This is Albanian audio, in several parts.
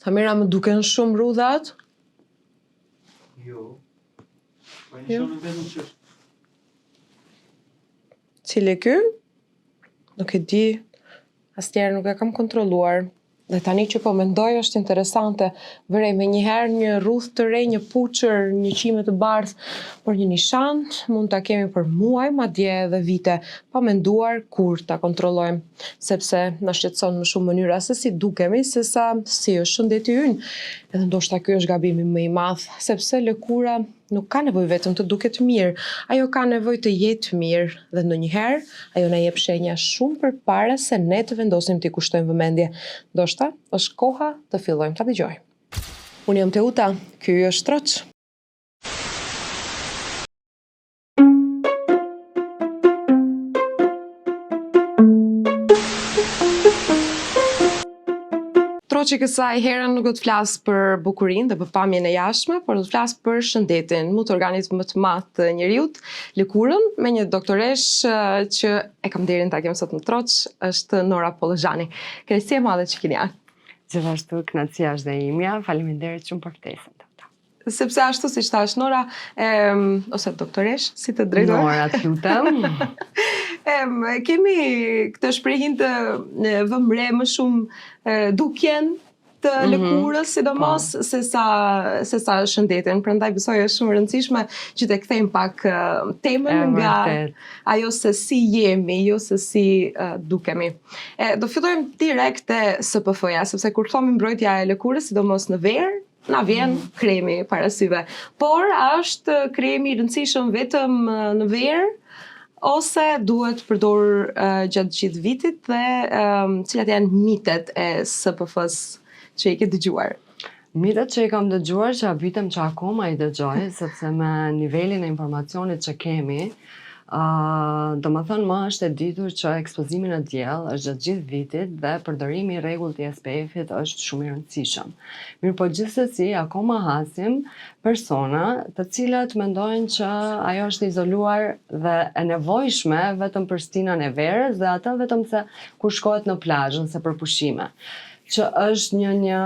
Thamira, më duken shumë rrudhat? Jo. Po një shumë vetëm që Cili ky? Nuk e di. Asnjëherë nuk e kam kontrolluar. Dhe tani që po mendoj është interesante. Vërej me njëherë një rrudh të re, një puçër, një qime të bardhë, por një nishan mund ta kemi për muaj, madje edhe vite, pa menduar kur ta kontrollojmë, sepse na shqetëson më shumë mënyra se si dukemi, sesa si është shëndeti ynë. Edhe ndoshta ky është gabimi më i madh, sepse lëkura nuk ka nevojë vetëm të duket mirë, ajo ka nevojë të jetë mirë dhe ndonjëherë ajo na jep shenja shumë përpara se ne të vendosim t'i kushtojmë vëmendje. Ndoshta është koha të fillojmë ta dëgjojmë. Unë jam Teuta, ky është Troç. Troçi kësaj herën nuk do të flas për bukurinë dhe për pamjen e jashtme, por do të flas për shëndetin, mu të organizëm më të madh të njeriut, lëkurën, me një doktoresh që e kam nderin ta kem sot në Troç, është Nora Pollozhani. Kënaqësi e madhe që keni ardhur. Gjithashtu kënaqësia është dhe imja, faleminderit shumë për ftesën. Sepse ashtu siç thash Nora, ose doktoresh, si të drejtoj. Nora, të lutem. Kemi këtë shprehjen të vëmre më shumë dukjen të lëkurës, sidomos se sa shëndetin. Prandaj besoj është shumë e rëndësishme që të kthejmë pak temën nga ajo se si jemi, jo se si dukemi. Do fillojmë direkt te SPF-ja, sepse kur thomi mbrojtja e lëkurës, sidomos në verë, na vjen kremi para syve. Por a është kremi i rëndësishëm vetëm në verë, ose duhet përdor gjatë gjithë vitit dhe cilat janë mitet e SPF-s që i ke dëgjuar? Mitet që i kam dëgjuar që vitem që akoma i dëgjoj, sepse me nivelin e informacionit që kemi, do më thënë më është e ditur që ekspozimi në diell është gjatë gjithë vitit dhe përdorimi i rregullt i SPF-it është shumë i rëndësishëm. Mirë po gjithsesi, akoma hasim persona të cilat mendojnë që ajo është izoluar dhe e nevojshme vetëm për stinën e verës dhe atë vetëm se kur shkohet në plazh ose për pushime. Që është një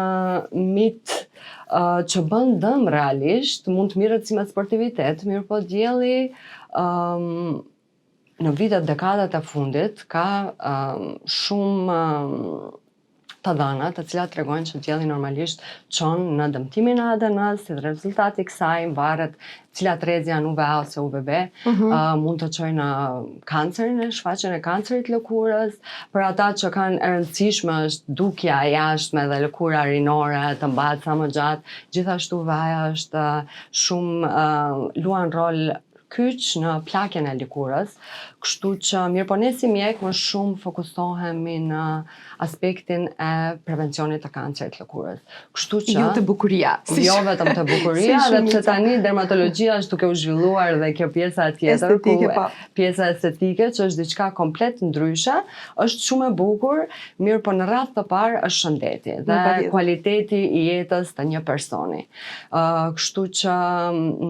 mit që bën dëm realisht, mund të mirët si me sportivitet, mirë po dielli në vitet dekadat e fundit ka shumë të dhëna të cilat tregojnë që dielli normalisht çon në dëmtimin e ADN-s, si rezultati i kësaj varet cilat rrezë janë UVA ose UVB, mund të çojnë në kancerin, shfaqjen e kancerit lëkurës. Për ata që kanë e rëndësishme është dukja e jashtme dhe lëkura rinore të mbahet sa më gjatë, gjithashtu UVA-ja është shumë luan rol kyç në plakjen e lëkurës, kështu që mirë po ne si mjek më shumë fokusohemi në aspektin e prevencionit të kancerit lëkurës. Kështu që jo të bukuria. Jo vetëm të bukuria, dhe pse tani dermatologjia është duke u zhvilluar dhe kjo pjesa tjetër, pjesa estetike që është diçka komplet ndryshe, është shumë e bukur, mirë po në radhë të parë është shëndeti dhe kualiteti i jetës të një personi. Kështu që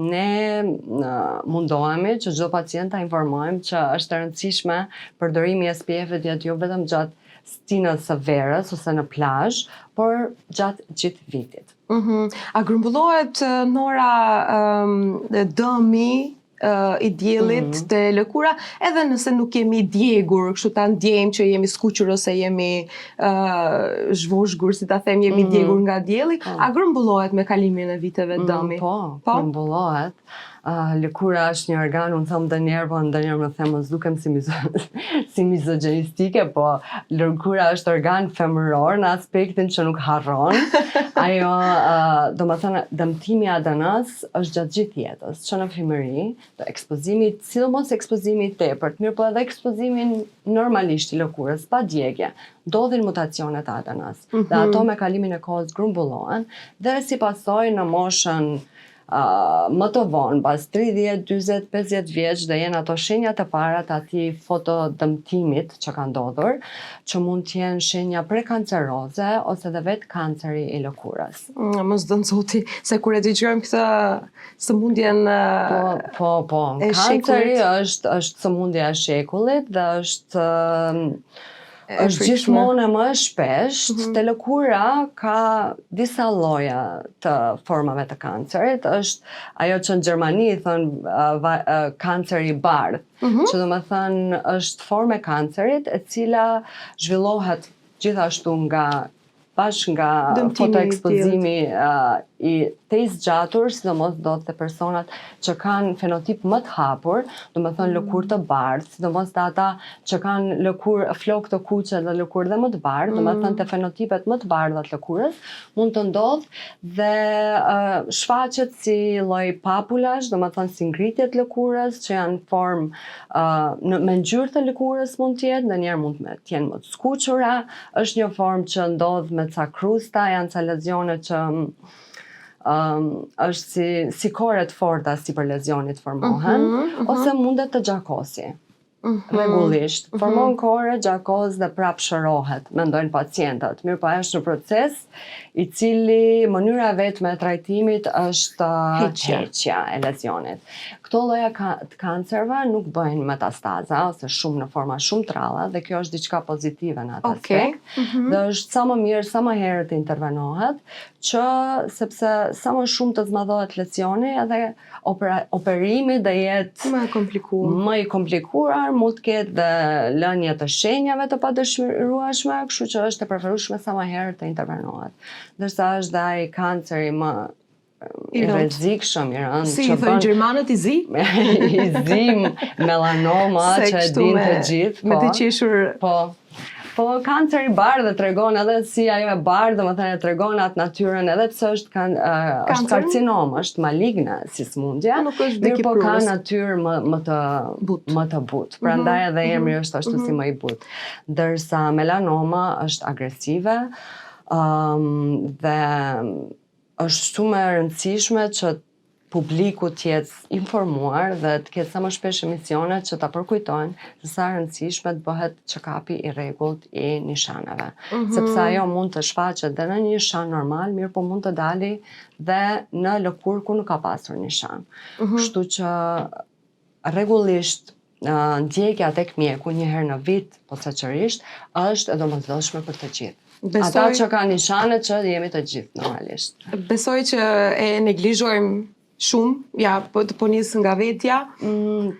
ne mundohemi që çdo pacient ta informojmë që është e rëndësishme përdorimi i SPF-it jo vetëm gjatë stinës së verës ose në plazh, por gjatë gjithë vitit. A grumbullohet, Nora, dëmi i diellit te lëkura, edhe nëse nuk jemi djegur, kështu ta ndjejmë që jemi skuqur ose jemi zhvushgur, si ta them, jemi djegur nga dielli, a grumbullohet me kalimin e viteve dëmi? Po, grumbullohet. Lëkura është një organ, unë thëmë ndonjëherë, po ndonjëherë më them mos dukem si mizogjenistike, po lëkura është organ femëror në aspektin që nuk harron. Ajo, do më thënë, dëmtimi ADN-s është gjatë gjithë jetës, që në fëmijëri, sidomos ekspozimi i tepërt, mirë po edhe ekspozimi normalisht i lëkurës, pa djegje, ndodhin mutacionet ADN-s, dhe ato me kalimin e kohës grumbullohen, dhe si pasojë në moshën më të vonë, pas 30, 40, 50 vjeç, dhe jenë ato shenjat e para të atij fotodëmtimit që ka ndodhur, që mund të jenë shenja prekanceroze ose edhe vetë kanceri i lëkurës. Mos dënë zoti, se kur e dëgjojmë këtë sëmundjen Po, kanceri është sëmundja e shekullit dhe është Është gjithmonë e më e shpesht, te lëkura ka disa lloje të formave të kancerit. Është ajo që në Gjermani thon kanceri i bardhë, që do të thënë është formë e kancerit e cila zhvillohet gjithashtu bashkë nga fotoekspozimi i të zgjatur, sidomos do të personat që kanë fenotip më të hapur, do të thonë lëkurë të bardhë, sidomos të ata që kanë flokë të kuqe dhe lëkurë dhe më të bardhë, do të thonë të fenotipet më të bardha të lëkurës, mund të ndodhë dhe shfaqet si lloj papulash, do të thonë si ngritje të lëkurës, që janë formë me ngjyrë të lëkurës mund të jetë, ndonjëherë mund të jenë më të skuqura, është një formë që ndodh me ca krusta, janë ca lezione që është si kore të forta si për lezionit formohen, ose mundet të gjakosi. Rregullisht. Formon kore, gjakos dhe prap shërohet, mendojnë pacientët. Mirë po është në proces i cili mënyra vetme e trajtimit është heqja e lezionit. Këto lloja të kancerve nuk bëjnë metastaza ose shumë në forma shumë të ralla dhe kjo është diçka pozitive në atë aspekt. Dhe është sa më mirë, sa më herët të intervenohet, sepse sa më shumë të zmadhohet lezioni edhe operimi dhe jetë më i komplikuar, mund të ketë dhe lënje të shenjave të padëshirueshme, kështu që është e preferueshme sa më herët të intervenohet. Ndërsa është dhe ai kanceri më i rrezikshëm i rëndë. Si i thojnë gjermanët i zi? I zi, melanoma, që e din të gjithë. Me të qeshur... Po, kanceri bardhë tregon edhe si ajo e bardhë, më thënë tregon atë natyrën edhe pse është karcinom, është maligne si smundje, mirë po ka natyrë më të butë. Prandaj edhe emri është ashtu si më i butë. Ndërsa melanoma është agresive dhe është shumë e rëndësishme që publiku të jetë informuar dhe të ketë sa më shpesh emisione që ta përkujtojnë se sa rëndësishme të bëhet check-upi i rregullt i nishaneve. Sepse ajo mund të shfaqet dhe në një nishan normal, mirë po mund të dali dhe në lëkurë ku nuk ka pasur nishan. Kështu që rregullisht ndjekja tek mjeku një herë në vit posaçërisht është e domosdoshme për të gjithë. Ata që kanë nishane që jemi të gjithë normalisht. Besoj që e neglizhojmë shumë, po nisë nga vetja.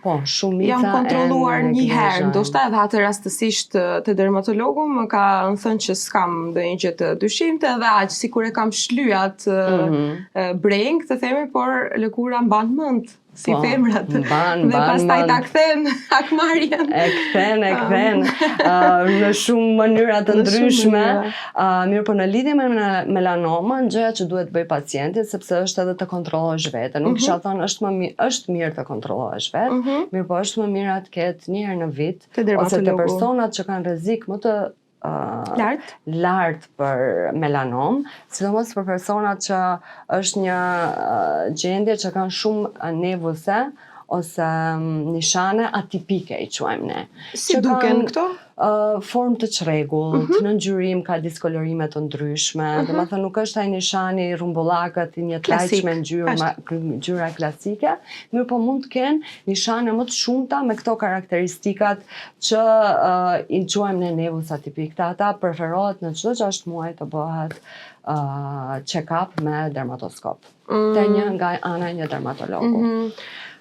Po, shumica jam kontrolluar një herë, ndoshta edhe atë rastësisht te dermatologu më ka thënë që s'kam ndonjë gjë të dyshimte dhe aq sikur e kam shlyat breng, të themi, por lëkura mban mend. Si femrat. Dhe pastaj ta kthen akmarrjen. E kthen në shumë mënyra të ndryshme. Mirë po në lidhje me melanomën, gjëja që duhet bëj pacienti sepse është edhe të kontrollosh veten. Nuk kisha thënë është mirë të kontrollosh vetë, mirë po është më mirë të ketë një herë në vit ose të personat që kanë rrezik më të lartë për melanom, sidomos për personat që është një gjendje që kanë shumë nevuese ose nishane atipike i quajmë ne. Si duken këto? Formë të çrregullt, në ngjyrim ka diskolorime të ndryshme, domethënë nuk është ai nishani rumbullakët i një trajç me ngjyra klasike, mirë po mund të kenë nishane më të shumta me këto karakteristikat që i quajmë ne nevus atipik. Ata preferohet në çdo 6 muaj të bëhet check-up me dermatoskop. Te nga ana e një dermatologu.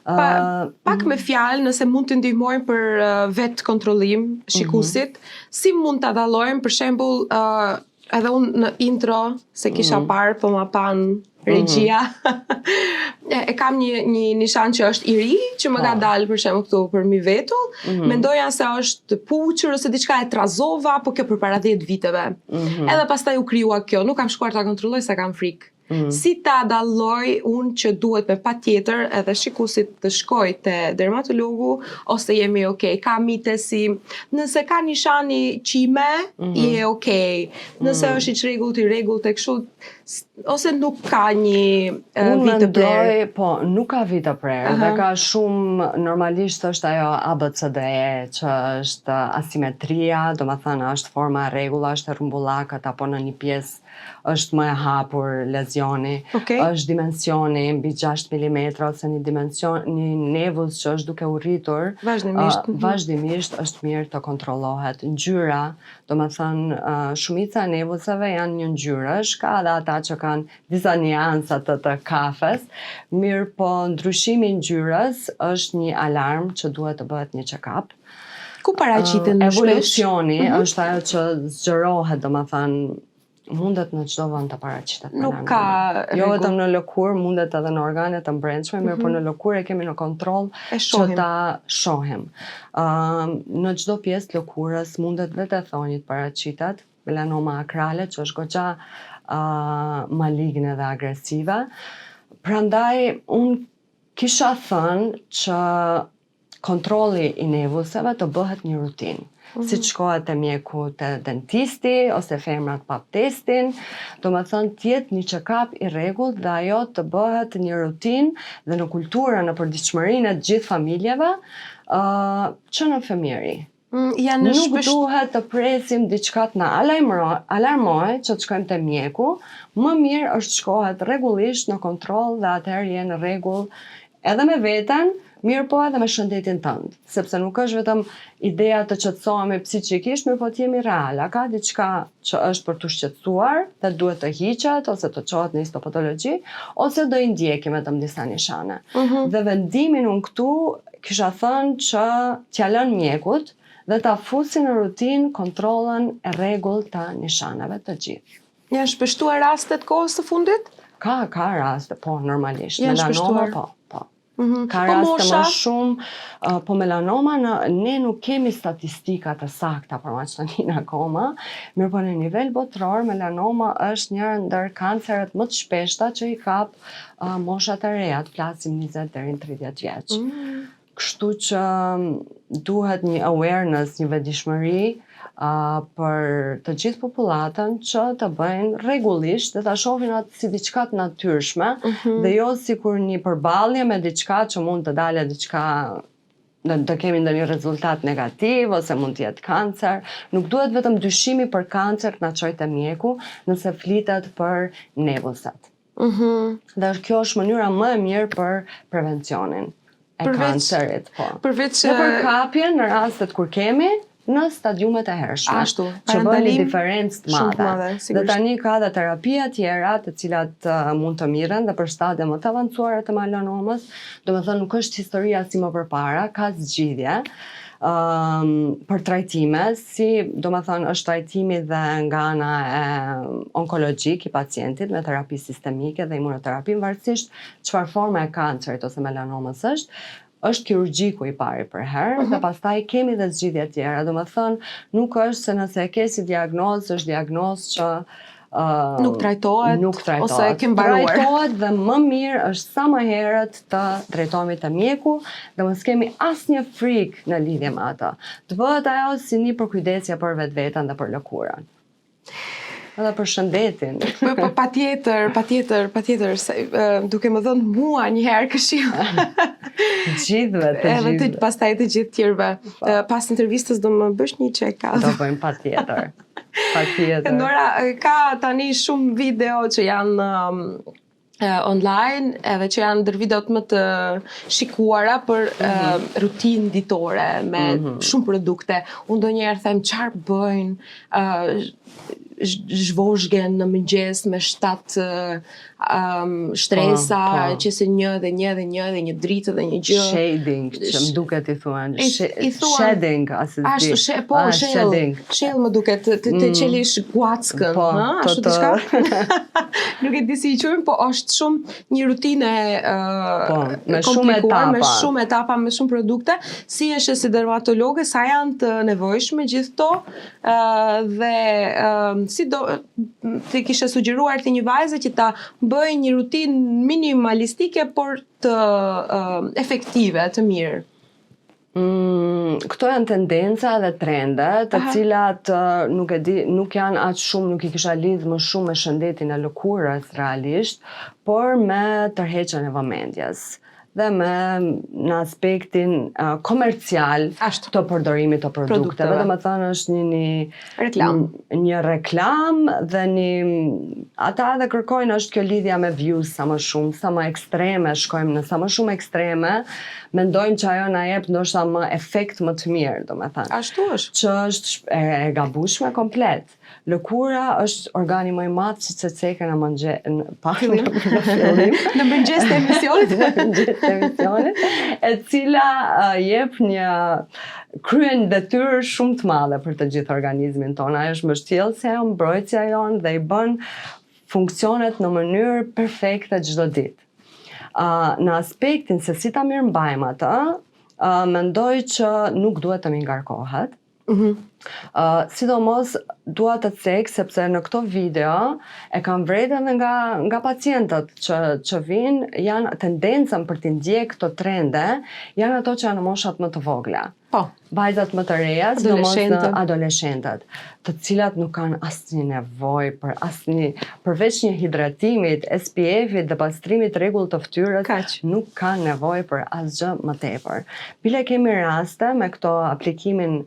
Pak me fjalë, nëse mund të ndihmojmë për vetë kontrollim shikuesit, si mund ta dallojmë për shembull edhe unë në intro se kisha parë po ma pan regjia. E kam një nishan që është i ri, që më ka dalë për shembull këtu për mi vetull, mendoja se është puqër ose diçka e trazova, po kjo përpara 10 viteve. Edhe pastaj u krijua kjo, nuk kam shkuar ta kontrolloj se kam frikë. Si ta dalloj unë që duhet me patjetër edhe shikuesit të shkoj te dermatologu ose jemi okay, ka mitesi, nëse ka nishani qime, je okay. Nëse është i çrregullt i rregullt e kështu, ose nuk ka një vit të prerë. Po, nuk ka vit të prerë, dhe ka shumë, normalisht është ajo ABCDE, që është asimetria, do më thënë është forma e rregulla, është rumbullakët apo në një pjesë është më e hapur lezioni vizioni, Okej. është dimensioni mbi 6 mm ose një nevull që është duke u rritur, Vazhdimisht. vazhdimisht është mirë të kontrollohet. Ngjyra, domethënë shumica e nevullave janë një ngjyrësh, ka edhe ata që kanë disa niansa të kafes, mirë po ndryshimi i ngjyrës është një alarm që duhet të bëhet një check-up. Ku paraqiten më shpesh? Evolucioni është ajo që zgjerohet, domethënë mundet në çdo vend të paraqitet. Nuk ka Jo rregull. vetëm në lëkurë, mundet edhe në organet të brendshme, mirë po në lëkurë e kemi në kontroll E që shohim. ta shohim. Në çdo pjesë të lëkurës mundet vetë e thonjit paraqitet, melanoma akrale që është goxha maligne dhe agresive. Prandaj unë kisha thënë që kontrolli i nevullsave të bëhet një rutinë. Si të shkohet te mjeku te dentisti ose femrat pap testin, domethënë t'jetë një check-up i rregullt dhe ajo të bëhet një rutinë dhe në kulturën, në përditshmërinë e të gjithë familjeve, që në fëmijëri. Janë Nuk shpesh duhet të presim diçka të na alarmoj që të shkojmë te mjeku, më mirë është shkohet rregullisht në kontroll dhe atëherë je në rregull edhe me veten, mirë po edhe me shëndetin tënd, sepse nuk është vetëm ideja të qetësohemi psiqikisht, mirë po të jemi real. A ka diçka që është për të shqetësuar dhe duhet të hiqet ose të çohet në histopatologji, ose do i ndjekim vetëm disa nishane. Dhe vendimin unë këtu kisha thënë që t'ja lën mjekut dhe ta fusin në rutinë kontrollën e rregullt të nishaneve të gjithë. janë shpeshtuar rastet kohës së fundit? Ka raste, po, normalisht. Janë Melanoma, shpeshtuar. po. Ka Po raste mosha? më shumë, po melanoma ne nuk kemi statistika të sakta për maqtonin akoma, mirë po në nivel botror melanoma është njërë ndër kanceret më të shpeshta që i kap moshat e reja, të flasim 20 deri në 30 vjeç. Kështu që duhet një awareness, një vetëdijshmëri për të gjithë popullatën që të bëjnë rregullisht dhe ta shohin atë si diçka të natyrshme dhe jo sikur një përballje me diçka që mund të dalë diçka të kemi ndonjë rezultat negativ ose mund të jetë kancer. Nuk duhet vetëm dyshimi për kancer të na çojë te mjeku nëse flitet për nevullsat. Dhe kjo është mënyra më e mirë për prevencionin e kancerit, po. Përveç Dhe për kapjen në rastet kur kemi në stadiumet e hershme. Ashtu, që bën një parandalim diferencë të shumë të madhe. madhe, Dhe sigurisht. tani ka dhe terapia tjera të cilat mund të mirën dhe për stadie më të avancuara të melanomës, domethënë nuk është historia si më përpara, ka zgjidhje për trajtime, si domethënë është trajtimi dhe nga ana e onkologjik i pacientit me terapi sistemike dhe imunoterapi, varësisht çfarë forme e kancerit ose melanomës është kirurgjiku i pari për herë, dhe pastaj kemi dhe zgjidhje tjera. Domethënë, nuk është se nëse e ke si diagnozë, është diagnozë që nuk trajtohet, ose e ke mbaruar. Trajtohet dhe më mirë është sa më herët të drejtohemi te mjeku dhe mos kemi asnjë frikë në lidhje me atë. Të bëhet ajo si një përkujdesje për vetveten dhe për lëkurën. Edhe për shëndetin. Po patjetër, duke më dhënë mua një herë këshill. Gjithëve, të Edhe gjithë. pastaj të gjithë tjerëve. Pas intervistës do më bësh një check-up. Do bëjmë patjetër. Patjetër. Nora, ka tani shumë video që janë online, edhe që janë ndër videot më të shikuara për rutinë ditore me shumë produkte. Unë ndonjëherë them çfarë bëjnë, zhvozhgen në mëngjes me 7 shtresa, që se një dritë dhe një gjë. Shading, që më duket i thuan. I thuan- Shedding, asë di. Ashtu, shedding. shell më duket, të qelish guackën, Po, ashtu të- diçka. Nuk e di si i quajmë, po është shumë një rutinë Po, me shumë komplikuar, me etapa. shumë etapa, me shumë produkte. Si është si dermatologe, sa janë të nevojshme gjithë to, dhe si do ti kishe sugjeruar ti një vajze që ta bëjë një rutinë minimalistike, por të efektive, të mirë. Këto janë tendenca dhe trende, të cilat nuk janë aq shumë, nuk i kisha lidh më shumë me shëndetin e lëkurës realisht, por me tërheqjen e vëmendjes. dhe në aspektin komercial Ashtu. të përdorimit të produkteve. Dhe më thënë është një reklam dhe ata edhe kërkojnë është kjo lidhja me views sa më shumë, sa më ekstreme, shkojmë në sa më shumë ekstreme, mendojmë që ajo na jep ndoshta më efekt më të mirë, domethënë. Ashtu është. Që është e gabueshme komplet. Lëkura është organi më i madh siç e cekën në fillim. Në mëngjes të emisionit. E cila jep kryen detyrë shumë të madhe për të gjithë organizmin tonë. Ajo është mbështjellësja jonë, mbrojtësja jonë dhe i bën funksionet në mënyrë perfekte çdo ditë. Në aspektin se si ta mirëmbajmë atë, mendoj që nuk duhet të mi ngarkohet. Sidomos dua të cek sepse në këto video e kam vret edhe nga pacientët që vinë, janë tendencën për të ndjek këto trende, janë ato që janë në moshat më të vogla. Po. Vajzat më të reja, sidomos në adoleshentët, të cilat nuk kanë asnjë nevojë përveç një hidratimit, SPF-it dhe pastrimit rregull të fytyrës, nuk kanë nevojë për asgjë më tepër. Bile kemi raste me këto aplikimin.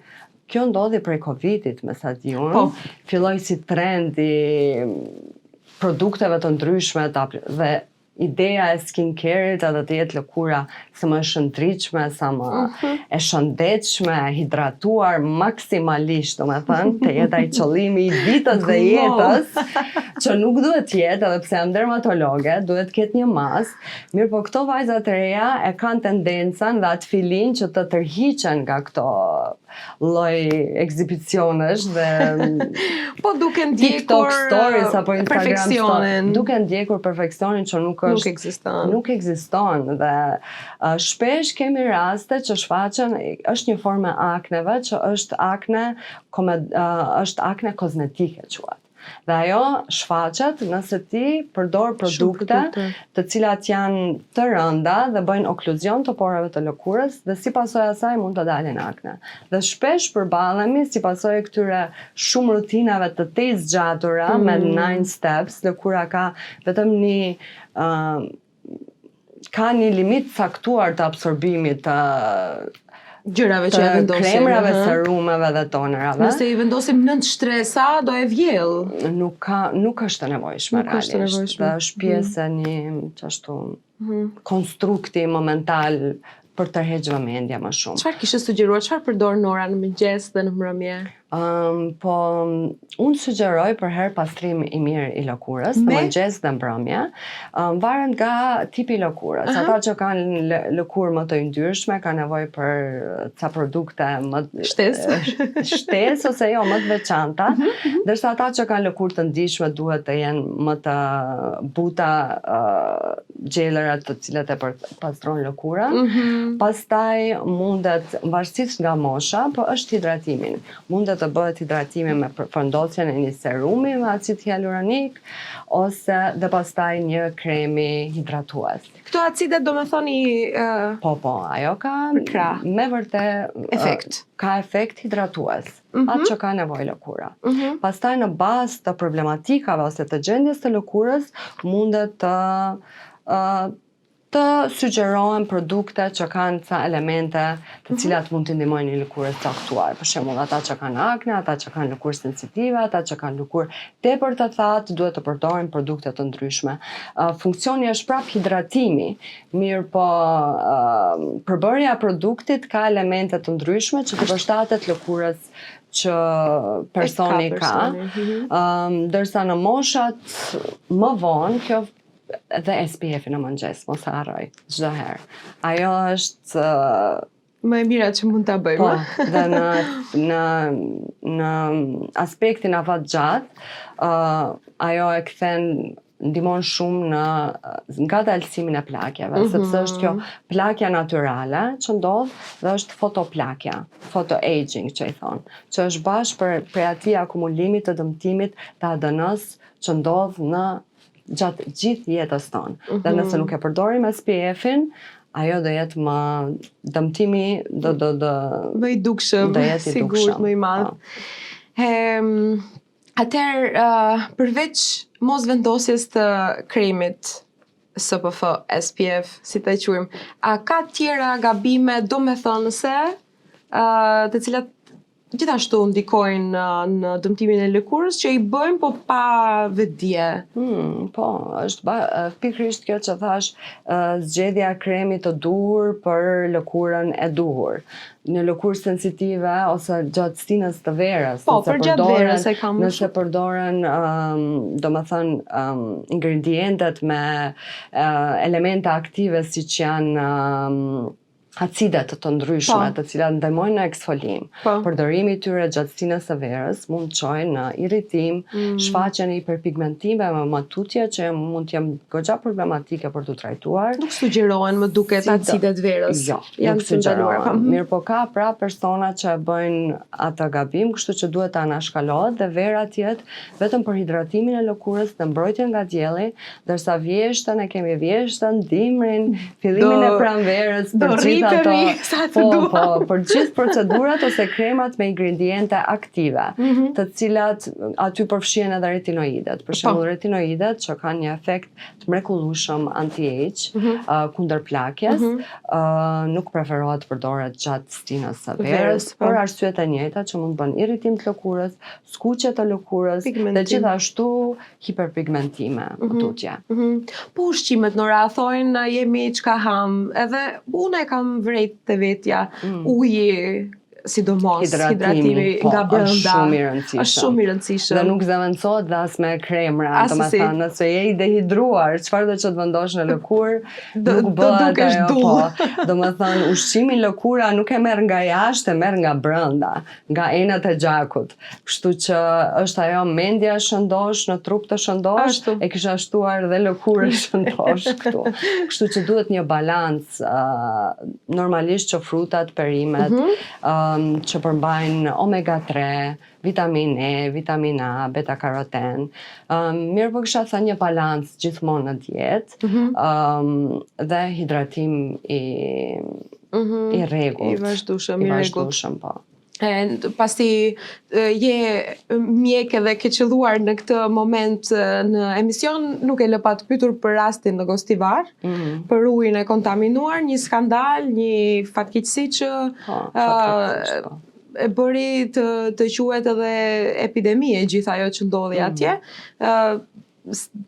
Kjo ndodhi prej Covidit, me sa di unë. Filloi si trend i produkteve të ndryshme dhe ideja e skincare-it edhe të jetë lëkura sa më shëndritshme, sa më e shëndetshme, hidratuar maksimalisht, domethënë, të jetë ai qëllimi i ditës dhe jetës, që nuk duhet jetë, edhe pse jam dermatologe, duhet ketë një mas, mirë po këto vajzat e reja e kanë tendencën dhe atë filin që të tërhiqen nga këto lloj ekzibicionesh dhe duke ndjekur TikTok stories apo Instagram perfeksionin. Duke ndjekur perfeksionin që nuk ekziston dhe shpesh kemi raste që shfaqen, është një formë akneve që është akne kozmetike quhet. Dhe ajo shfaqet nëse ti përdor produkte të cilat janë të rënda dhe bëjnë okluzion të porave të lëkurës dhe si pasojë asaj mund të dalin akne. Dhe shpesh përballemi si pasojë këtyre shumë rutinave të zgjatura me 9 steps, lëkura ka vetëm ka një limit caktuar të absorbimit të gjërave që e vendosim. Kremrave, serumeve dhe tonerave. Nëse i vendosim nënt shtresa, do e vjell. Nuk është e nevojshme realisht. Dhe është pjesë e një konstrukti momental për tërheq vëmendja më shumë. Çfarë kishe sugjeruar, çfarë përdor Nora në mëngjes dhe në mbrëmje? Po unë sugjeroj për herë pastrim i mirë i lëkurës në mëngjes dhe mbrëmje. Varet nga tipi i lëkurës. Ata që kanë lëkurë më të yndyrshme kanë nevojë për ca produkte më shtesë ose jo më të veçanta, ndërsa ata që kanë lëkurë të ndihshme duhet të jenë më të buta gjelërat të cilat e pastron lëkura. Pastaj mundet, varësisht nga mosha, po është hidratimin. Mundet të bëhet hidratimi me përfundosjen e një serumi me acid hyaluranik ose dhe pastaj një kremi hidratues. Këto acide do me thoni Po, ajo ka me vërtet efekt. Ka efekt hidratues. Atë që ka nevojë lëkura. Pastaj në bazë të problematikave ose të gjendjes të lëkurës mundet të sugjerohen produkte që kanë ca elemente të cilat mund të ndihmojnë një lëkurë të caktuar. Për shembull, ata që kanë akne, ata që kanë lëkurë sensitive, ata që kanë lëkurë tepër të thatë, duhet të përdorin produkte të ndryshme. Funksioni është prap hidratimi, mirë po përbërja e produktit ka elemente të ndryshme që të përshtatet lëkurës që personi ka. Ndërsa në moshat më vonë, kjo dhe SPF-in në mëngjes, mos e harroj, çdo herë. Ajo është më e mira që mund ta bëjmë. Po, dhe në aspektin afatgjat, ajo e kthen ndihmon shumë në ngadalësimin e plakjeve, sepse është kjo plakja natyrale që ndodh dhe është fotoplakja, photoaging që i thonë, që është bashkë për atij akumulimit të dëmtimit të ADN-s që ndodh në gjatë gjithë jetës tonë. Dhe nëse nuk e përdorim SPF-in, ajo do jetë më dëmtimi më i dukshëm, sigurt më i madh. Atëherë, përveç mos vendosjes të kremit SPF, SPF, si të quajmë. A ka tjera gabime, do me thënë se, të cilat gjithashtu ndikojnë në dëmtimin e lëkurës që i bëjmë po pa vetdije. Po, është pikërisht kjo që thash, zgjedhja kremit të duhur për lëkurën e duhur. Në lëkurë sensitive ose gjatë stinës të verës. Po, për gjatë verës e kam nëse përdoren, domethënë, ingredientet me elemente aktive siç janë acidet të ndryshme, të cilat ndihmojnë në eksfolim. Përdorimi i tyre gjatë stinës së verës mund të çojë në irritim, shfaqjen e hiperpigmentimeve me matutje që mund të jenë goxha problematike për tu trajtuar. Nuk sugjerohen më duket acidet verës. Jo, janë të ndaluara. Mirë po ka pra persona që bëjnë atë gabim, kështu që duhet ta anashkalohet dhe vera tjetë vetëm për hidratimin e lëkurës dhe mbrojtjen nga dielli, ndërsa vjeshtën e kemi vjeshtën, dimrin, fillimin e pranverës, për gjithë procedurat ose kremat me ingrediente aktive, të cilat aty përfshihen edhe retinoidet. Për shembull retinoidet që kanë një efekt të mrekullueshëm anti-age, kundër plakjes, nuk preferohet të përdoret gjatë stinës së verës, për arsyet e njëjta që mund të bën irritim të lëkurës, skuqje të lëkurës dhe gjithashtu hiperpigmentime, tutje. Po ushqimet Nora thojnë jemi çka ham, edhe unë e kam vrejt të vetja, uji, sidomos, hidratimi nga brenda, është shumë i rëndësishëm. Dhe nuk zëvendësohet dhe as me kremra, domethënë nëse je i dehidruar, çfarë do që të vendosh në lëkurë, nuk bëhet ajo, po. Domethënë ushqimi lëkura nuk e merr nga jashtë, e merr nga brenda, nga enët e gjakut. Kështu që është ajo mendja shëndosh në trup të shëndosh, e kisha shtuar dhe lëkurë shëndosh këtu. Kështu që duhet një balancë, normalisht që frutat, perimet, që përmbajnë omega 3, vitamin E, vitamin A, beta karoten. Mirë po kisha thënë një balancë gjithmonë në dietë dhe hidratim i rregullt. I vazhdueshëm, po. Pasi je mjek edhe ke qelluar në këtë moment në emision, nuk e lë pa të pyetur për rastin në Gostivar, për ujin e kontaminuar, një skandal, një fatkeqësi që e bëri të quhet edhe epidemi e gjithë ajo që ndodhi atje.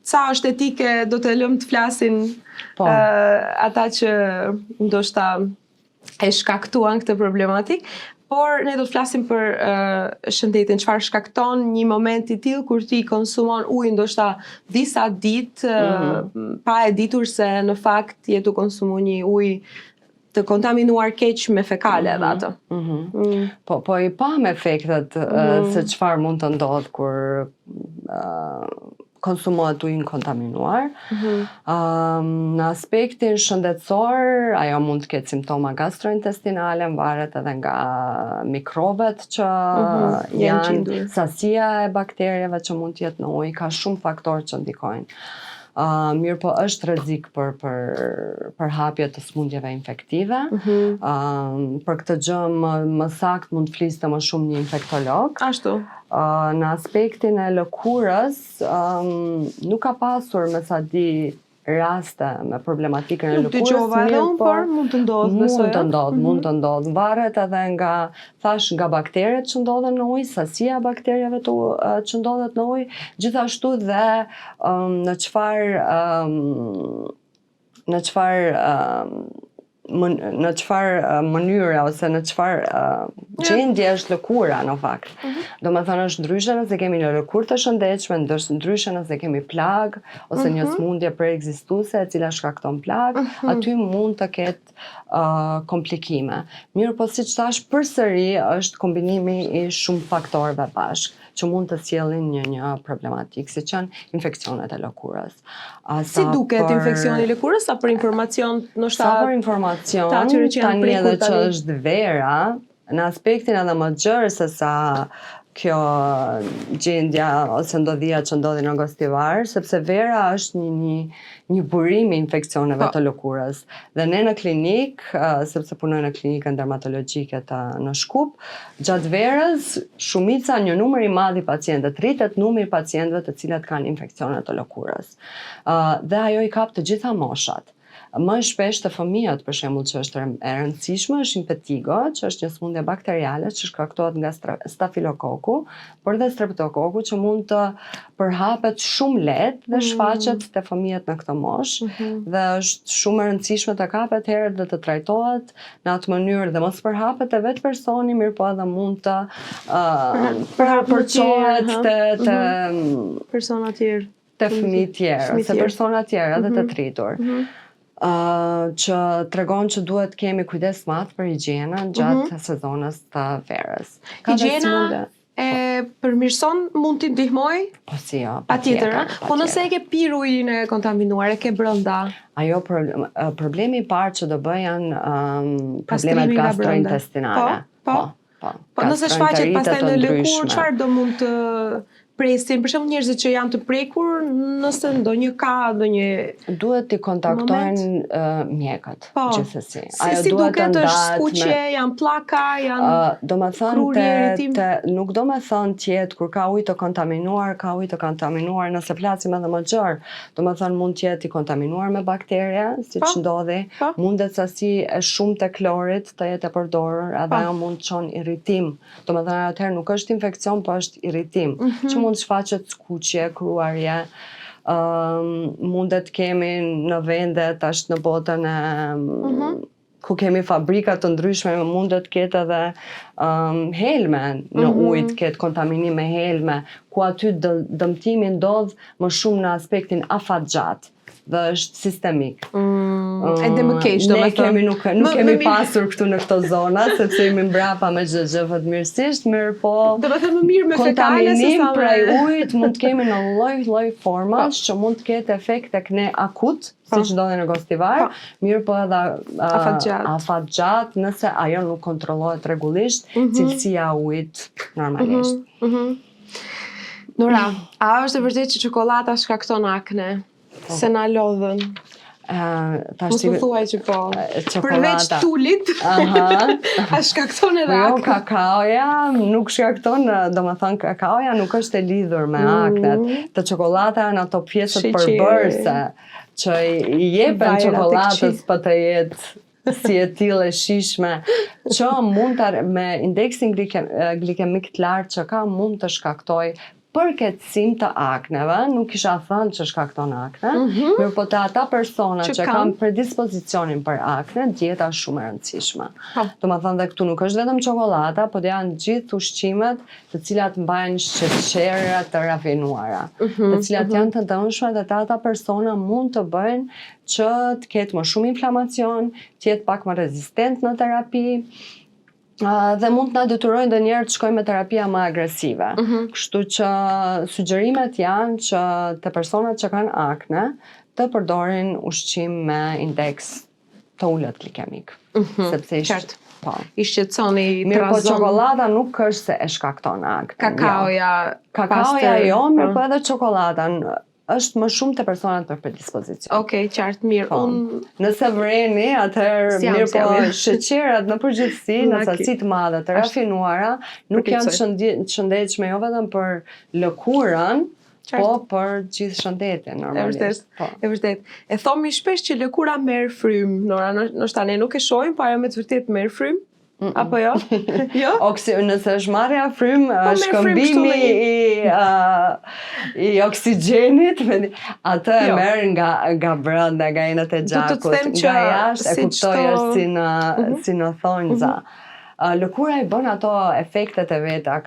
Sa është etike do të lëm të flasin ata që ndoshta e shkaktuan këtë problematik. Por ne do të flasim për shëndetin, çfarë shkakton një moment i tillë kur ti konsumon ujë ndoshta disa ditë pa e ditur se në fakt je tu konsumu një ujë të kontaminuar keq me fekale edhe atë. Po i pam efektet se çfarë mund të ndodh kur konsumohet ujë kontaminuar. Në aspektin shëndetësor, ajo mund të ketë simptoma gastrointestinale, varet edhe nga mikrobet që janë, sasia e bakterieve që mund të jetë në ujë, ka shumë faktorë që ndikojnë. Mirë po është rrezik për hapje të smundjeve infektive. Për këtë gjë më saktë mund të fliste më shumë një infektolog. Ashtu. Në aspektin e lëkurës, nuk ka pasur me sa di raste me problematikën e lëkurës. Nuk dëgjova edhe unë, por mund të ndodhë. Mund të ndodhë. Varet edhe nga bakteret që ndodhen në ujë, sasia bakterjeve që ndodhet në ujë, gjithashtu dhe në çfarë mënyre ose në çfarë gjendje është lëkura në fakt. Domethënë është ndryshe nëse kemi një lëkurë të shëndetshme, ndryshe nëse kemi plag ose një smundje preekzistuese e cila shkakton plag, aty mund të ketë komplikime. Mirë po siç thash, përsëri është kombinimi i shumë faktorëve bashkë që mund të sjellin një problematik, siç janë infeksionet e lëkurës. Si duket infeksioni i lëkurës, sa për informacion Sa për informacion, tani edhe që është vera, në aspektin edhe më gjerë se sa kjo gjendja ose ndodhia që ndodhi në agostivar, sepse vera është një burim i infeksioneve të lëkurës. Dhe ne në klinik, sepse punoj në klinikën dermatologjike në Shkup, gjatë verës, shumica, një numër i madh i pacientëve, rritet numri i pacientëve të cilët kanë infeksione të lëkurës. Dhe ajo i kap të gjitha moshat. Më shpesh të fëmijët, për shembull, që është e rëndësishme, është impetigo, që është një sëmundje bakteriale që shkaktohet nga stafilokoku, por dhe streptokoku që mund të përhapet shumë lehtë dhe shfaqet te fëmijët në këtë moshë dhe është shumë e rëndësishme të kapet herët dhe të trajtohet në atë mënyrë dhe mos përhapet te vetë personi, mirë po edhe mund të përçohet te persona tjerë, te fëmijë tjerë, ose persona tjerë edhe të tritur. Që tregon që duhet kemi kujdes madh për higjienën gjatë sezonës të verës. Higjiena e përmirëson, mund t'i ndihmoj? Po si jo, patjetër. Po nëse e ke pirë ujin e kontaminuar, e ke brenda? Ajo problemi i parë që do bëj janë problemet gastrointestinale. Po nëse shfaqet pastaj në lëkurë, çfarë do mund të presin, për shembull njerëzit që janë të prekur, nëse ndonjë ka ndonjë duhet t'i kontaktojnë mjekët gjithsesi. Si duket është skuqje, janë pllaka, janë nuk do me thënë tjetë kur ka ujë të kontaminuar, nëse flasim edhe më gjerë, do me thënë mund tjetë i kontaminuar me bakteria, si që ndodhi, mundet sasi e shumë të klorit të jetë e përdorur, edhe ajo mund të çon irritim. Do me thënë atëherë nuk është infekcion, po është irritim, që mund shfaqet skuqje, kruarje, mundet kemi në vendet, ashtë në botën ku kemi fabrika të ndryshme, mundet ketë edhe helme në ujtë, ketë kontaminim me helme, ku aty dëmtimi ndodh më shumë në aspektin afatgjat dhe është sistemik. Edhe më keq, do me thënë. Nuk kemi pasur këtu në këto zona, sepse jemi mbrapa me çdo fatmirësisht, mirë po. Do me thënë më mirë me fekale se sa prej ujit mund të kemi në lloj formash që mund të ketë efekt tek ne akut, siç ndodhi në agostivar, mirë po edhe afatgjat, nëse ajo nuk kontrollohet rregullisht, cilësia e ujit normalisht. Nora, a është e vërtetë që çokolata shkakton akne? Se na lodhën. Mos më thuaj që po. Përveç tulit, a shkakton edhe akne? Jo, kakaoja nuk shkakton, do me thënë kakaoja nuk është e lidhur me aknet. Të çokolata janë ato pjesët përbërëse që i jepen çokolatës për të jetë si e tillë e shishme, që mund me indeksin glikemik të lartë që ka mund të shkaktoj përkatësim të akneve, nuk kisha thënë që shkakton akne, mirë po të ata persona që kanë predispozicionin për akne, dieta është shumë e rëndësishme. Do me thënë dhe këtu nuk është vetëm çokolata, po janë gjithë ushqimet të cilat mbajnë sheqerra të rafinuara, të cilat janë të dëmshme dhe të ata persona mund të bëjnë që të ketë më shumë inflamacion, të jetë pak më rezistent në terapi, dhe mund të na detyrojnë ndonjëherë të shkojmë me terapia më agresive. Kështu që sugjerimet janë që të personat që kanë akne të përdorin ushqim me indeks të ulët glikemik. Sepse i shqetësoni mirë po çokolata nuk është se e shkakton akne. Kakaoja jo, mirë po edhe çokolata është më shumë të personat për predispozicion. Okej, qartë, mirë. Nëse vreni, atëherë mirë po sheqerat në përgjithësi, në sasi të madhe të rafinuara, nuk janë shëndetshme jo vetëm për lëkurën, po për gjithë shëndetin, normalisht. E vërtet. E thomi shpesh që lëkura merr frym, Nora, ndoshta ne nuk e shohim, po ajo me të vërtetë merr frym. Apo jo? Nëse është marrja frym, shkëmbimi i oksigjenit, atë e merr nga brenda, nga enët e gjakut, nga jashtë, e kuptoj është si në thonjza. Lëkura i bën ato efektet e veta,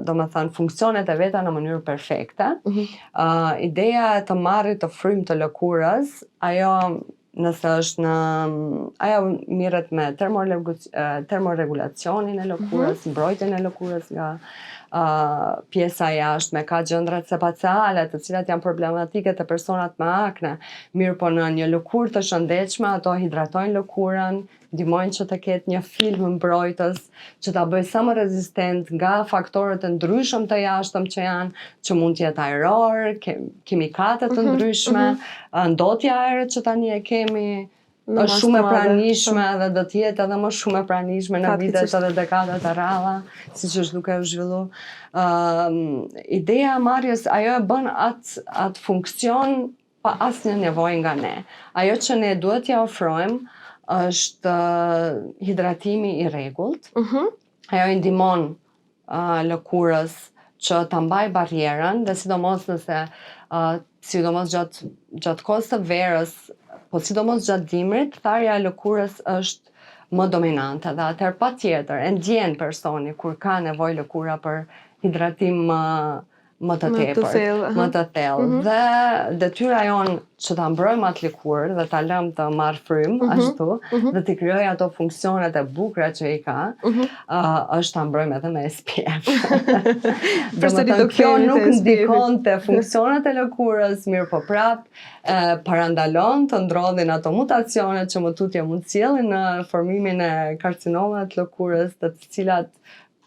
do me thënë funksionet e veta në mënyrë perfekte. Ideja e të marrit të frym të lëkurës, ajo nëse është ajo mirret me termoregulacionin e lëkurës, mbrojtjen e lëkurës nga pjesa jashtme, ka gjëndrat sepaciale, të cilat janë problematike të personat me akne. Mirë po në një lëkurë të shëndetshme, ato hidratojnë lëkurën, ndihmojnë që të ketë një film mbrojtës, që ta bëjë sa më rezistent nga faktorët e ndryshëm të jashtëm që janë, që mund të jetë ajror, kimikate të ndryshme, ndotja e ajrit që tani e kemi, është shumë e pranishme dhe do të jetë edhe më shumë e pranishme në vitet edhe dekadat e rralla, siç është duke u zhvillu. Ideja e marrjes, ajo e bën atë funksion pa asnjë nevojë nga ne. Ajo që ne duhet t'ia ofrojmë është hidratimi i rregullt. Ajo i ndihmon lëkurës që ta mbaj barrierën dhe sidomos gjatë kohës së verës, po sidomos gjatë dimrit, tharja e lëkurës është më dominante dhe atëherë patjetër e ndjen personi kur ka nevojë lëkura për hidratim më të tepërt, më të thellë. Dhe detyra jonë që ta mbrojmë atë lëkurë dhe ta lëmë të marrë frymë ashtu, dhe të krijojë ato funksionet e bukura që i ka, është ta mbrojmë edhe me SPF. Domethënë kjo nuk ndikon te funksionet e lëkurës, mirë po prapë parandalon të ndrodhin ato mutacione që më tutje mund sjellin në formimin e karcinomave të lëkurës, të cilat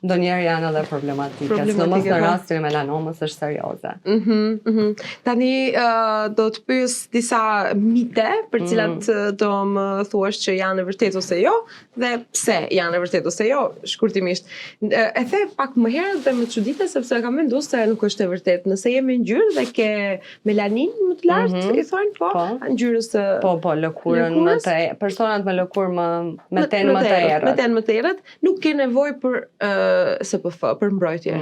ndonjëherë janë edhe problematike, sidomos në rastin e melanomës është serioze. Tani do të pyes disa mite për cilat do më thuash që janë e vërtetë ose jo, dhe pse janë e vërtetë ose jo, shkurtimisht. E the pak më herët dhe më çuditë sepse kam menduar se nuk është e vërtetë. Nëse jemi ngjyrë dhe ke melanin më të lartë, i thonë po, ngjyrës së lëkurën më të personat me lëkurë me tenë më të errët, nuk ke nevojë për SPF për mbrojtje.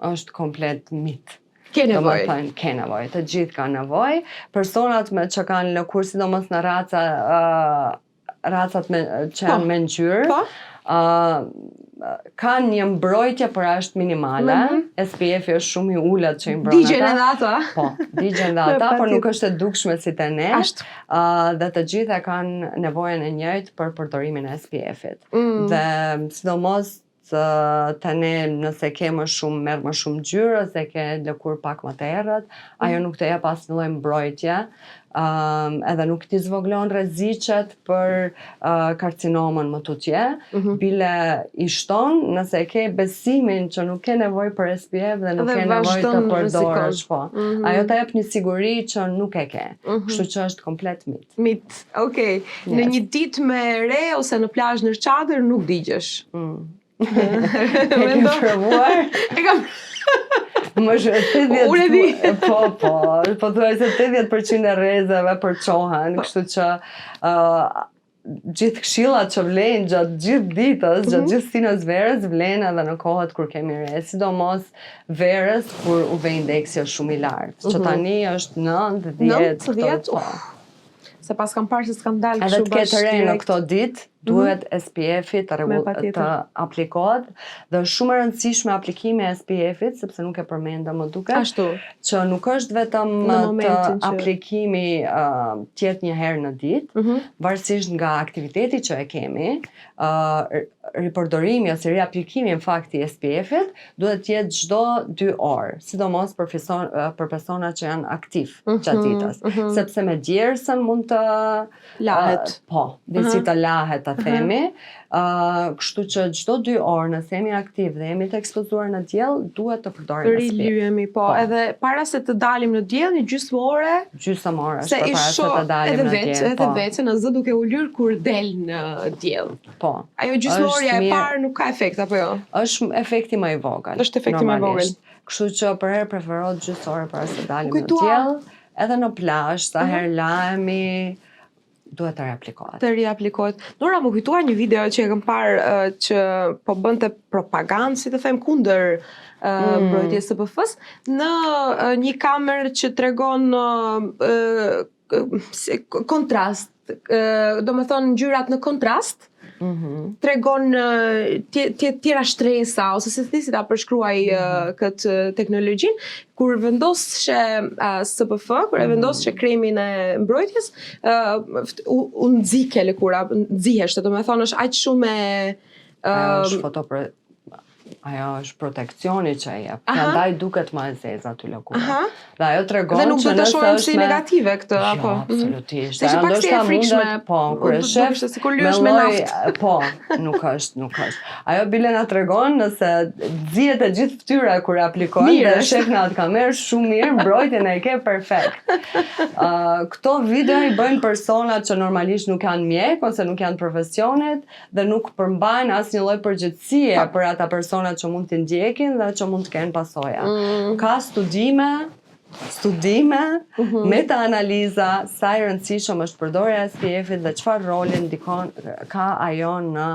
Është komplet mit. Ke nevojë. Ke nevojë, të gjithë kanë nevojë. Personat që kanë lëkurë, sidomos në racat që janë me ngjyrë, kanë një mbrojtje për ashtë minimale. SPF-i është shumë i ulët që i mbron ata. Digjen edhe ata. Po, digjen dhe ata, por nuk është e dukshme si te ne. Dhe të gjithë kanë nevojën e njëjtë për përdorimin e SPF-it. Dhe sidomos të ne nëse ke merr më shumë ngjyrë, ose ke lëkurë pak më të errët, ajo nuk të jep asnjë lloj mbrojtje, edhe nuk t'i zvoglon rreziqet për karcinomën më tutje, bile i shton nëse ke besimin që nuk ke nevojë për SPF dhe nuk ke nevojë të përdorësh, po. Ajo të jep një siguri që nuk e ke. Kështu që është komplet mit. Mit, okay. Në një ditë me re ose në plazh në çadër nuk digjesh. E ke provuar? E kam Më po thuaj se 80% e rrezave përçohen, kështu që gjithë këshillat që vlen gjatë gjithë ditës, gjatë gjithë sinës verës, vlen edhe në kohët kur kemi re, sidomos verës kur UV indeksi është shumë i lartë, që tani është 9-10. Se pas kam parë se s'kam dalë kështu bashkë. Edhe të ketë re në këto ditë, duhet SPF-i të aplikohet, dhe është shumë e rëndësishme aplikimi e SPF-it, sepse nuk e përmenda më duket. Ashtu. Që nuk është vetëm të aplikimi tjetë një herë në ditë, varësisht nga aktiviteti që e kemi, ripërdorimi ose riaplikimi në fakt i SPF-it duhet të jetë çdo 2 orë, sidomos për persona që janë aktiv gjatë ditës, sepse me djersën mund të lahet. Disi të lahet, themi, kështu që çdo 2 orë nëse jemi aktiv dhe jemi të ekspozuar në diell, duhet të përdorim SPF. Rilyhemi, po, edhe para se të dalim në diell, një gjysmë ore është para se të dalim në diell. Edhe vetë në zë duke u lyer kur del në diell. Po. Ajo gjysmëorja e parë nuk ka efekt apo jo? Është efekti më i vogël. Është efekti më i vogël. Kështu që për herë preferohet gjysmë ore para se të dalim në diell, edhe në plazh, sa herë lahemi, duhet të reaplikohet. Të reaplikohet. Nora, më kujtua një video që e kam parë që po bënte propagandë, si të them, kundër mbrojtjes së SPF-s, në një kamerë që tregon kontrast, do me thonë ngjyrat në kontrast, tregon tjera shtresa, ose se si ta përshkruaj këtë teknologjin, kur vendoshe SPF, kur e vendoshe kremin e mbrojtjes, u nxike lëkura, nxiheshte, do me thonë është aq shumë është ajo është protekcioni që e jep. Prandaj duket më e zezë aty lëkura. Aha. Dhe ajo tregon Dhe nuk që do të nëse shohim është si negative këtë, Jo, apo? absolutisht. Se që Ajo pak si e ndoshta frikshme. mundet, po, kur e shef, Ishte sikur lyesh me naftë. Po, nuk është. Ajo bile na tregon nëse zihet e gjithë fytyra kur e aplikon Mirë dhe është. shef në atë kamerë shumë mirë, mbrojtjen e ke perfekt. Këto video i bëjnë personat që normalisht nuk janë mjek ose nuk janë profesionet dhe nuk përmbajnë asnjë lloj përgjegjësie për ata personat që mund t'i ndjekin dhe që mund të kenë pasoja. Ka studime, meta-analiza, sa e rëndësishëm është përdorja e SPF-it dhe çfarë roli ndikon ka ajo në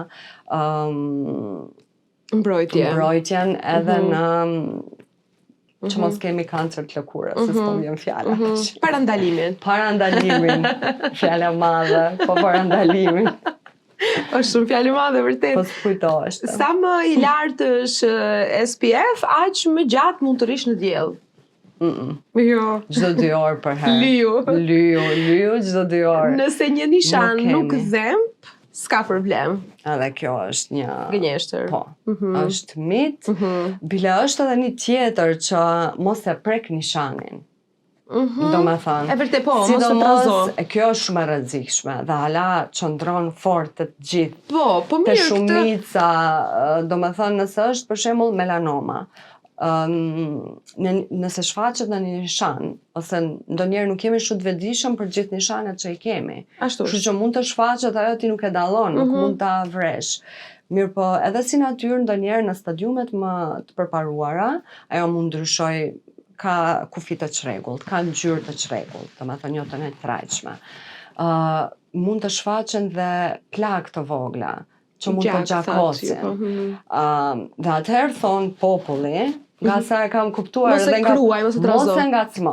mbrojtjen edhe në që mos kemi kancer të lëkurës, se s'po vjen fjala. Parandalimin, fjala madhe, po parandalimin. Është shumë fjalë madhe vërtet. Po s'kujtohesh. Sa më i lartë është SPF, aq më gjatë mund të rish në diell. Jo. Çdo 2 orë për herë. Lyu çdo 2 orë. Nëse një nishan nuk dhemb, s'ka problem. Edhe kjo është një gënjeshtër. Po. Është mit. Bile është edhe një tjetër që mos e prek nishanin. Do me thënë. E vërtet po, mos të trazo. Kjo është shumë e rrezikshme dhe hala qëndron fort të gjithë. Po mirë të shumica, do me thënë nëse është për shembull melanoma. Nëse shfaqet në një nishan, ose ndonjëherë nuk jemi shumë të vetëdijshëm për gjithë nishanet që i kemi. Ashtu. Kështu që mund të shfaqet ajo ti nuk e dallon, nuk mund ta vresh. Mirë po, edhe si natyrë ndonjëherë në stadiumet më të përparuara, ajo mund ndryshoj, ka kufi të çrregullt, ka ngjyrë të çrregullt, domethënë jo të nejtrajtshme. Mund të shfaqen dhe plak të vogla, që mund të gjakosin. Dhe atëherë thonë populli, nga sa e kam kuptuar edhe nga mos e ngacmo.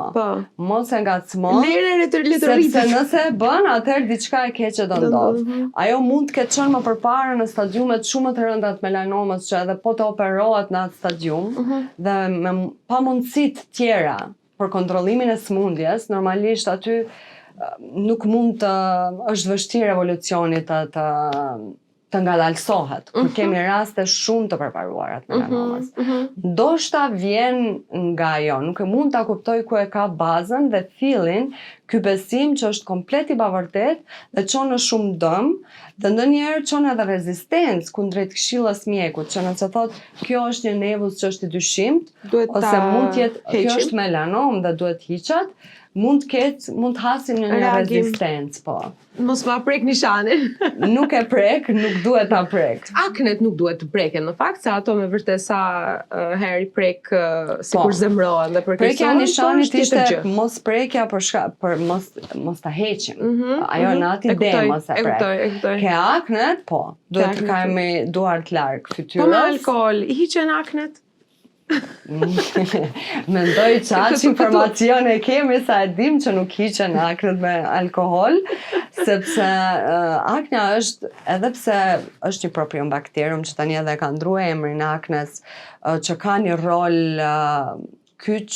Mos e ngacmo. Sepse nëse e bën, atëherë diçka e keqe do ndodh. Ajo mund të ketë qenë më përpara në stadiumet shumë të rënda të melanomës që edhe po të operohet në atë stadium dhe me pamundësitë tjera për kontrollimin e sëmundjes, normalisht aty nuk mund të është vështirë evolucioni të ngadalsohet, kur kemi raste shumë të përparuara të melanomës. Ndoshta vjen nga ajo, nuk e mund ta kuptoj ku e ka bazën dhe fillin ky besim që është komplet i pavërtet dhe çon në shumë dëm dhe ndonjëherë çon edhe rezistencë kundrejt këshillës mjekut, që nëse thot kjo është një nevuz që është i dyshimt, ose mund të jetë kjo është melanom dhe duhet hiqet, mund të hasim në një rezistencë, po. Mos ma prek nishanin. Nuk e prek, nuk duhet ta prek. Aknet nuk duhet të preken, në fakt, se ato me vërtet sa herë i prek sikur zemrohen dhe përkeqësohen. Prekja e nishanit ishte mos prekja për mos ta heqim. Ajo në atë ide mos e prek. Ke aknet, po, duhet të kemi duar të larg fytyrës. Po me alkohol, i hiqen aknet? Mendoj që aq informacione kemi sa e dim që nuk hiqen aknet me alkohol, sepse aknja është, edhe pse është një proprium bakterium që tani edhe ka ndruar emrin aknes, që ka një rol kyç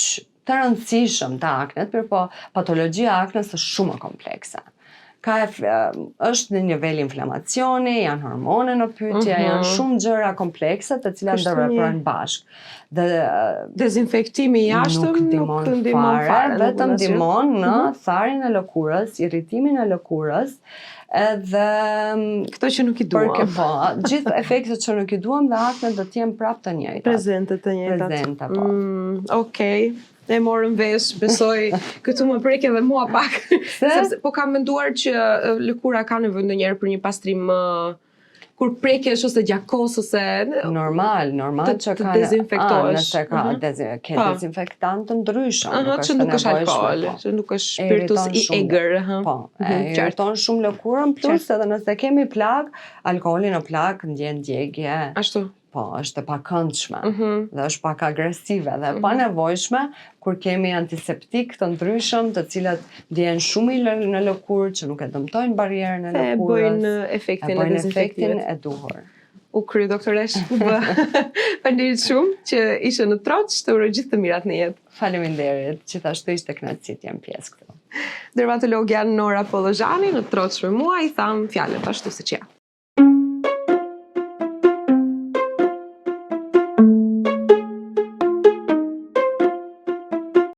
të rëndësishëm të aknet, por po patologjia e aknes është shumë e komplekse. Është në nivel inflamacioni, janë hormone në pyetje, janë shumë gjëra komplekse të cilat ndërveprojnë bashkë. Dezinfektimi i jashtëm nuk ndihmon fare, vetëm ndihmon në tharjen e lëkurës, irritimin e lëkurës, edhe këto që nuk i duam. Po, gjithë efektet që nuk i duam dhe aknet do të jenë prapë të njëjtat. Prezente të njëjtat. Prezente, po. Okej. Ne morëm vesh, besoj, këtu më prek edhe mua pak. Sepse po kam menduar që lëkura ka nevojë ndonjëherë për një pastrim kur prekesh ose gjakos ose normal që ka dezinfektohesh. Nëse ke dezinfektant të ndryshëm, që nuk është alkohol, që nuk është spiritus i egër. Po, irriton shumë lëkurën, plus edhe nëse kemi plak, alkoholi në plak ndjen djegje. Ashtu. Po, është e pakëndshme dhe është pak agresive dhe pa nevojshme kur kemi antiseptik të ndryshëm të cilat ndjen shumë në lëkurë që nuk e dëmtojnë barierën e lëkurës. E bëjnë efektin e duhur. U kry doktoresh. Faleminderit shumë që ishe në Troç, të uroj gjithë të mirat në jetë. Faleminderit, gjithashtu ishte kënaqësi të jem pjesë këtu. Dermatologja Nora Pollozhani në Troç me mua i tham fjalët ashtu siç janë.